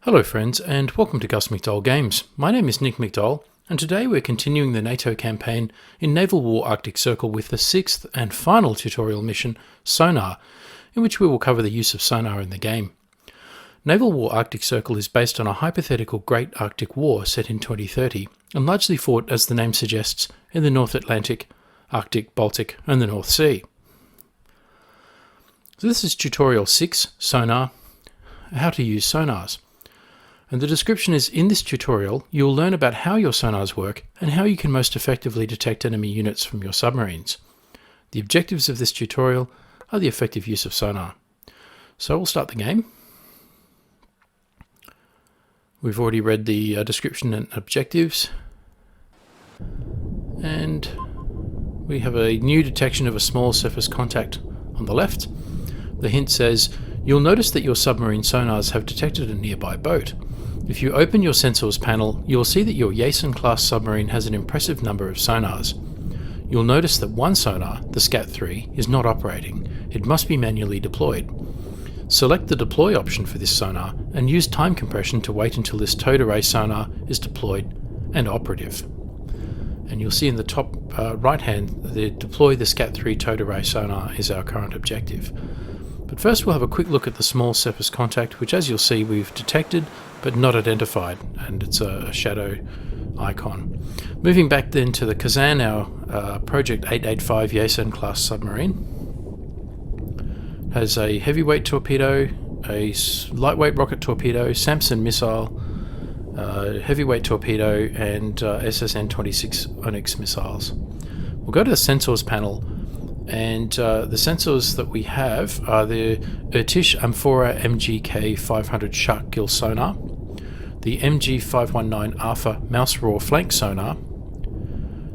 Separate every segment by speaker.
Speaker 1: Hello friends and welcome to Gus McDowell Games. My name is Nick McDowell and today we're continuing the NATO campaign in Naval War Arctic Circle with the sixth and final tutorial mission, Sonar, in which we will cover the use of sonar in the game. Naval War Arctic Circle is based on a hypothetical Great Arctic War set in 2030 and largely fought, as the name suggests, in the North Atlantic, Arctic, Baltic and the North Sea. So this is tutorial 6, Sonar, how to use sonars. And the description is, in this tutorial, you will learn about how your sonars work and how you can most effectively detect enemy units from your submarines. The objectives of this tutorial are the effective use of sonar. So we'll start the game. We've already read the description and objectives. And we have a new detection of a small surface contact on the left. The hint says, you'll notice that your submarine sonars have detected a nearby boat. If you open your sensors panel, you will see that your Yason-class submarine has an impressive number of sonars. You'll notice that one sonar, the SCAT-3, is not operating. It must be manually deployed. Select the deploy option for this sonar and use time compression to wait until this towed array sonar is deployed and operative. And you'll see in the top right hand, the deploy the SCAT-3 towed array sonar is our current objective. But first we'll have a quick look at the small surface contact, which, as you'll see, we've detected but not identified, and it's a shadow icon. Moving back then to the Kazan, our Project 885 Yason class submarine has a heavyweight torpedo, a lightweight rocket torpedo, Samson missile, heavyweight torpedo, and SSN-26 Onyx missiles. We'll go to the sensors panel. And the sensors that we have are the Irtish Amphora MGK 500 shark gill sonar, the MG519 Alpha mouse roar flank sonar,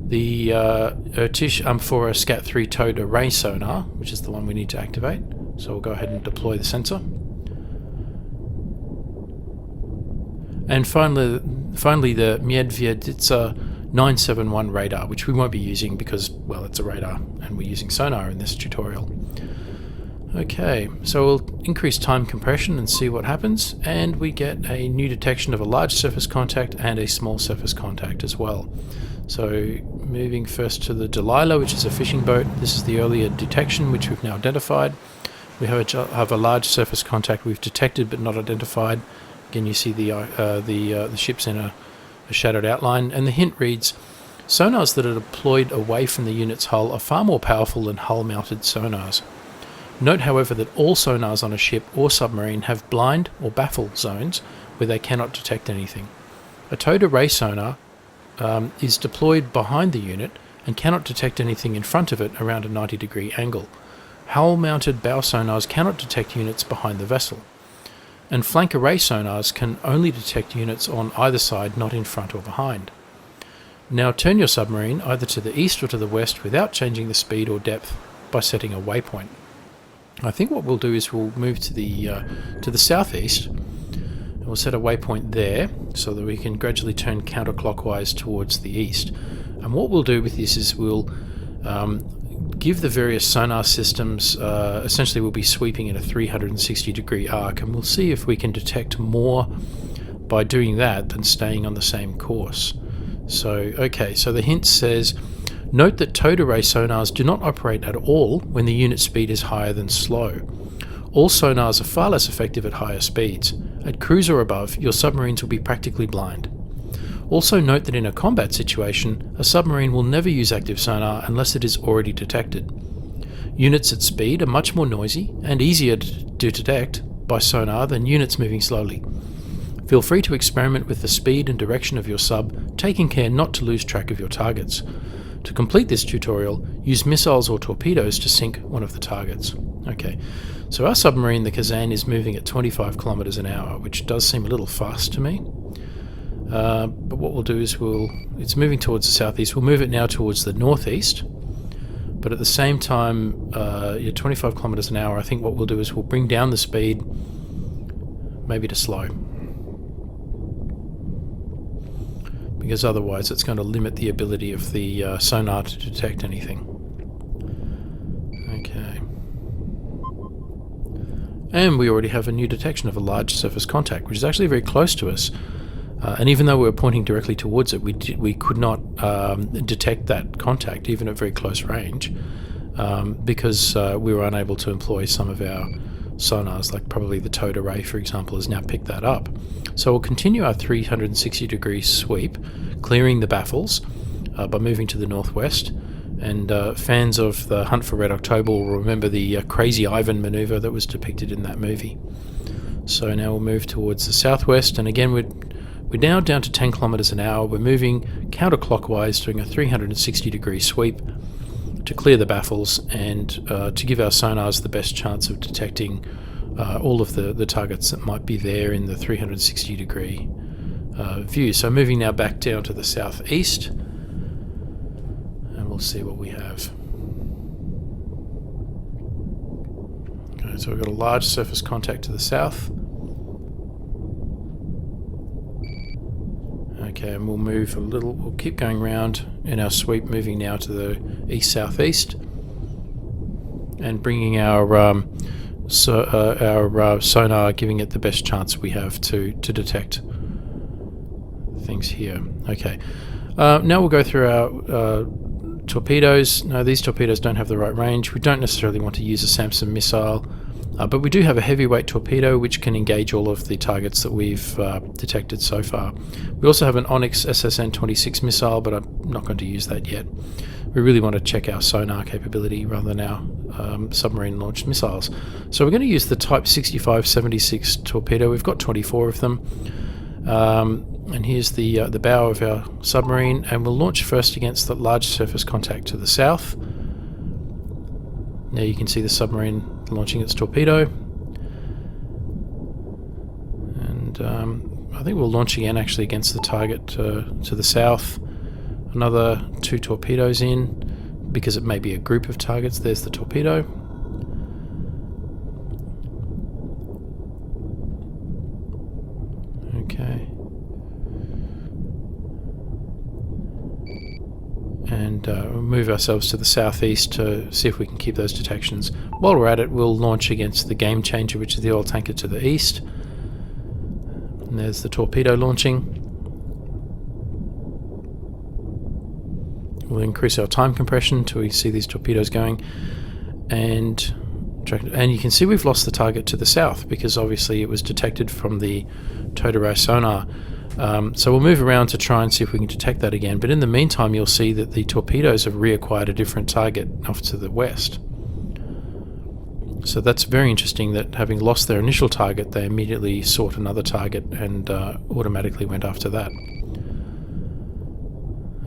Speaker 1: the Irtish Amphora SCAT-3 towed array sonar, which is the one we need to activate. So we'll go ahead and deploy the sensor. And finally the Medveditsa 971 radar, which we won't be using because, well, it's a radar and we're using sonar in this tutorial. Okay, so we'll increase time compression and see what happens, and we get a new detection of a large surface contact and a small surface contact as well. So moving first to the Delilah, which is a fishing boat. This is the earlier detection which we've now identified. We have a large surface contact we've detected but not identified. Again, you see the ship's in a shadowed outline, and the hint reads, sonars that are deployed away from the unit's hull are far more powerful than hull-mounted sonars. Note, however, that all sonars on a ship or submarine have blind or baffle zones where they cannot detect anything. A towed array sonar is deployed behind the unit and cannot detect anything in front of it around a 90-degree angle. Hull-mounted bow sonars cannot detect units behind the vessel. And flank array sonars can only detect units on either side, not in front or behind. Now turn your submarine either to the east or to the west without changing the speed or depth by setting a waypoint. I think what we'll do is we'll move to the southeast, and we'll set a waypoint there so that we can gradually turn counterclockwise towards the east. And what we'll do with this is we'll give the various sonar systems, essentially we'll be sweeping in a 360-degree arc, and we'll see if we can detect more by doing that than staying on the same course. So, okay, so the hint says, note that towed array sonars do not operate at all when the unit speed is higher than slow. All sonars are far less effective at higher speeds. At cruise or above, your submarines will be practically blind. Also note that in a combat situation, a submarine will never use active sonar unless it is already detected. Units at speed are much more noisy and easier to detect by sonar than units moving slowly. Feel free to experiment with the speed and direction of your sub, taking care not to lose track of your targets. To complete this tutorial, use missiles or torpedoes to sink one of the targets. Okay, so our submarine, the Kazan, is moving at 25 kilometers an hour, which does seem a little fast to me. But what we'll do is it's moving towards the southeast. We'll move it now towards the northeast, but at the same time, 25 kilometers an hour, I think what we'll do is we'll bring down the speed, maybe to slow, because otherwise it's going to limit the ability of the sonar to detect anything. Okay. And we already have a new detection of a large surface contact, which is actually very close to us. And even though we were pointing directly towards it, we could not detect that contact, even at very close range, because we were unable to employ some of our sonars, like probably the towed array, for example, has now picked that up. So we'll continue our 360-degree sweep, clearing the baffles by moving to the northwest. And fans of the Hunt for Red October will remember the Crazy Ivan maneuver that was depicted in that movie. So now we'll move towards the southwest, and again we're now down to 10 kilometers an hour. We're moving counterclockwise, doing a 360-degree sweep to clear the baffles and to give our sonars the best chance of detecting all of the targets that might be there in the 360-degree view. So moving now back down to the southeast, and we'll see what we have. Okay, so we've got a large surface contact to the south. Okay, and we'll move a little, we'll keep going round in our sweep, moving now to the east-southeast and bringing our sonar, giving it the best chance we have to detect things here. Okay, now we'll go through our torpedoes. No, these torpedoes don't have the right range. We don't necessarily want to use a Samson missile, but we do have a heavyweight torpedo which can engage all of the targets that we've detected so far. We also have an Onyx SSN-26 missile, but I'm not going to use that yet. We really want to check our sonar capability rather than our submarine-launched missiles. So we're going to use the Type 6576 torpedo. We've got 24 of them. And here's the bow of our submarine, and we'll launch first against the large surface contact to the south. Now you can see the submarine launching its torpedo, and I think we'll launch again actually against the target to the south. Another 2 torpedoes in, because it may be a group of targets. There's the torpedo. Okay. And we'll move ourselves to the southeast to see if we can keep those detections. While we're at it, we'll launch against the Game Changer, which is the oil tanker to the east. And there's the torpedo launching. We'll increase our time compression until we see these torpedoes going. And you can see we've lost the target to the south because obviously it was detected from the towed array sonar. So we'll move around to try and see if we can detect that again. But in the meantime, you'll see that the torpedoes have reacquired a different target off to the west. So that's very interesting that having lost their initial target, they immediately sought another target and automatically went after that.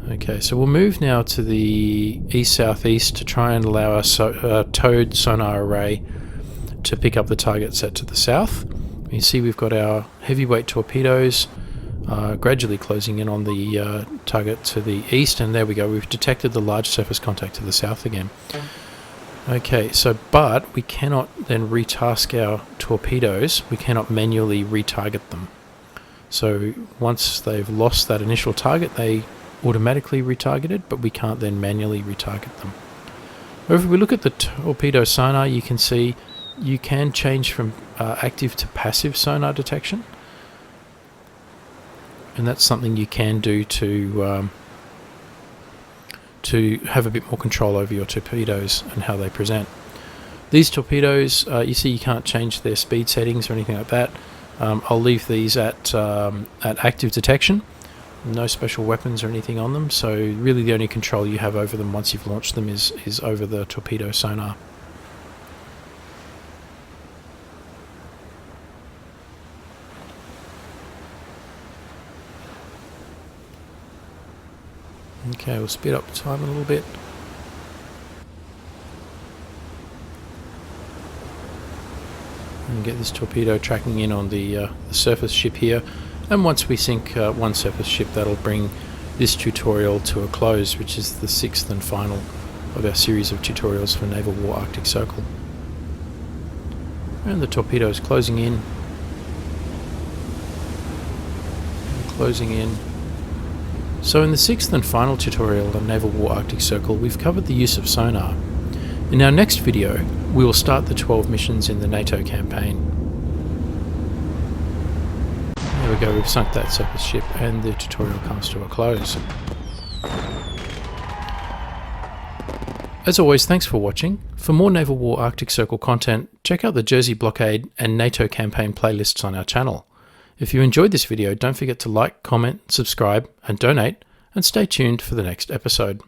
Speaker 1: Okay, so we'll move now to the east-southeast to try and allow our towed sonar array to pick up the target set to the south. You see we've got our heavyweight torpedoes gradually closing in on the target to the east, and there we go, we've detected the large surface contact to the south again. Okay, but we cannot then retask our torpedoes, we cannot manually retarget them. So once they've lost that initial target, they automatically retargeted, but we can't then manually retarget them. However, if we look at the torpedo sonar, you can see you can change from active to passive sonar detection. And that's something you can do to have a bit more control over your torpedoes and how they present. These torpedoes, you see you can't change their speed settings or anything like that. I'll leave these at active detection. No special weapons or anything on them, so really the only control you have over them once you've launched them is over the torpedo sonar. Okay, we'll speed up time a little bit. And get this torpedo tracking in on the surface ship here. And once we sink one surface ship, that'll bring this tutorial to a close, which is the 6th and final of our series of tutorials for Naval War Arctic Circle. And the torpedo is closing in. And closing in. So in the 6th and final tutorial on Naval War Arctic Circle, we've covered the use of sonar. In our next video, we will start the 12 missions in the NATO campaign. There we go, we've sunk that surface ship and the tutorial comes to a close. As always, thanks for watching. For more Naval War Arctic Circle content, check out the Jersey Blockade and NATO campaign playlists on our channel. If you enjoyed this video, don't forget to like, comment, subscribe and donate, and stay tuned for the next episode.